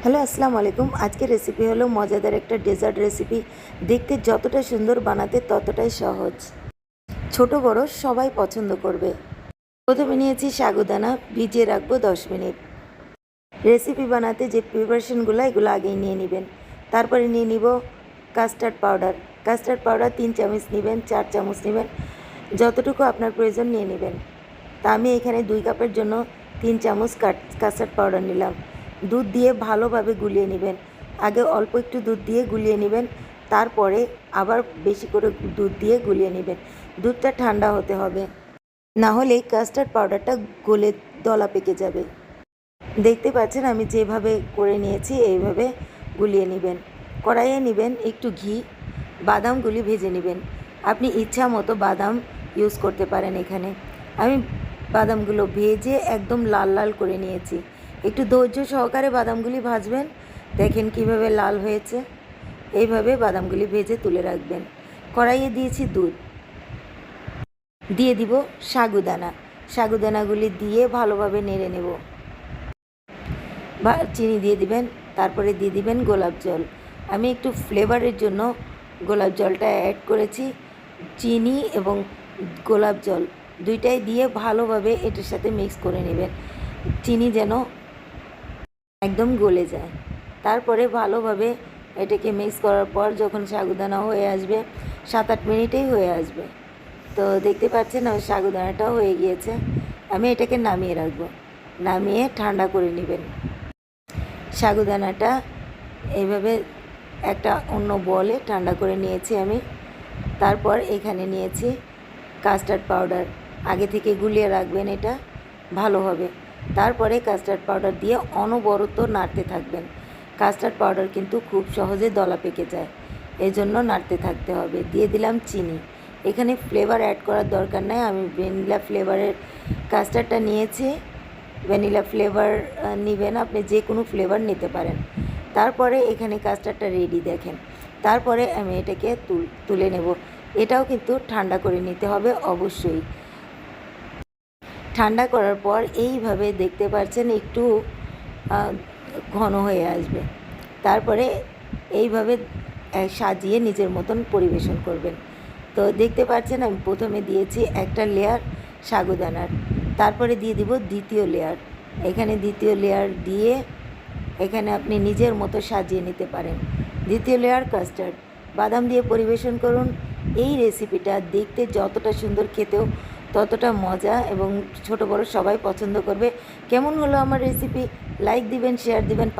Hello আসসালামু আলাইকুম। আজকের রেসিপি হলো মজাদার একটা ডেজার্ট রেসিপি। দেখতে যতটা সুন্দর, বানাতে ততটাই সহজ। ছোট বড় সবাই পছন্দ করবে। প্রথমে নিয়েছি সাগুদানা, ভিজিয়ে রাখবো 10 মিনিট। রেসিপি বানাতে যে প্রিপারেশনগুলো এগুলো আগেই নিয়ে নেবেন। তারপরে নিয়ে নিব কাস্টার্ড পাউডার। কাস্টার্ড পাউডার 3 চামচ নেবেন, 4 চামচ নেবেন, যতটুকু আপনার প্রয়োজন নিয়ে নেবেন। তা আমি এখানে 2 কাপের জন্য 3 চামচ কাস্টার্ড পাউডার নিলাম। দুধ দিয়ে ভালোভাবে গুলিয়ে নেবেন। আগে অল্প একটু দুধ দিয়ে গুলিয়ে নেবেন, তারপরে আবার বেশি করে দুধ দিয়ে গুলিয়ে নেবেন। দুধটা ঠান্ডা হতে হবে, না হলে কাস্টার্ড পাউডারটা গলে দলা পেকে যাবে। দেখতে পাচ্ছেন আমি যেভাবে করে নিয়েছি, এইভাবে গুলিয়ে নেবেন। কড়াইয়ে নেবেন একটু ঘি, বাদামগুলি ভেজে নেবেন। আপনি ইচ্ছা মতো বাদাম ইউজ করতে পারেন এখানে। আমি বাদামগুলো ভেজে একদম লাল লাল করে নিয়েছি। একটু ধৈর্য সহকারে বাদামগুলি ভাজবেন। দেখেন কিভাবে লাল হয়েছে। এইভাবে বাদামগুলি ভেজে তুলে রাখবেন। কড়াইয়ে দিয়েছি দুধ, দিয়ে দিব সাগুদানা। সাগুদানাগুলি দিয়ে ভালোভাবে নেড়ে নেব। বা চিনি দিয়ে দিবেন, তারপরে দিয়ে দিবেন গোলাপ জল। আমি একটু ফ্লেভারের জন্য গোলাপ জলটা অ্যাড করেছি। চিনি এবং গোলাপ জল দুইটাই দিয়ে ভালোভাবে এটার সাথে মিক্স করে নেবেন, চিনি যেন একদম গলে যায়। তারপরে ভালোভাবে এটাকে মিক্স করার পর যখন সাগুদানা হয়ে আসবে, 7-8 মিনিটেই হয়ে আসবে। তো দেখতে পাচ্ছেন ওই সাগুদানাটাও হয়ে গিয়েছে। আমি এটাকে নামিয়ে রাখবো। নামিয়ে ঠান্ডা করে নেবেন। সাগুদানাটা এইভাবে একটা অন্য বলে ঠান্ডা করে নিয়েছি আমি। তারপর এখানে নিয়েছি কাস্টার্ড পাউডার। আগে থেকে গুলিয়ে রাখবেন, এটা ভালো হবে। তারপরে কাস্টার্ড পাউডার দিয়ে অনবরত নাড়তে থাকবেন। কাস্টার্ড পাউডার কিন্তু খুব সহজে দলা পেকে যায়, এই জন্য নাড়তে থাকতে হবে। দিয়ে দিলাম চিনি। এখানে ফ্লেভার অ্যাড করার দরকার নাই, আমি ভ্যানিলা ফ্লেভারের কাস্টার্ডটা নিয়েছি। ভ্যানিলা ফ্লেভার নেবেন, আপনি যে কোনো ফ্লেভার নিতে পারেন। তারপরে এখানে কাস্টার্ডটা রেডি দেখেন। তারপরে আমি এটাকে তুলে নেব। এটাও কিন্তু ঠান্ডা করে নিতে হবে অবশ্যই। ঠান্ডা করার পর এইভাবে দেখতে পাচ্ছেন একটু ঘন হয়ে আসবে। তারপরে এইভাবে সাজিয়ে নিজের মতন পরিবেশন করবেন। তো দেখতে পাচ্ছেন আমি প্রথমে দিয়েছি একটা লেয়ার সাগুদানার, তারপরে দিয়ে দিব দ্বিতীয় লেয়ার। এখানে দ্বিতীয় লেয়ার দিয়ে এখানে আপনি নিজের মতো সাজিয়ে নিতে পারেন। দ্বিতীয় লেয়ার কাস্টার্ড বাদাম দিয়ে পরিবেশন করুন। এই রেসিপিটা দেখতে যতটা সুন্দর, খেতেও ততটা মজা, এবং ছোট বড় সবাই পছন্দ করবে। কেমন হলো আমার রেসিপি? লাইক দিবেন, শেয়ার দিবেন।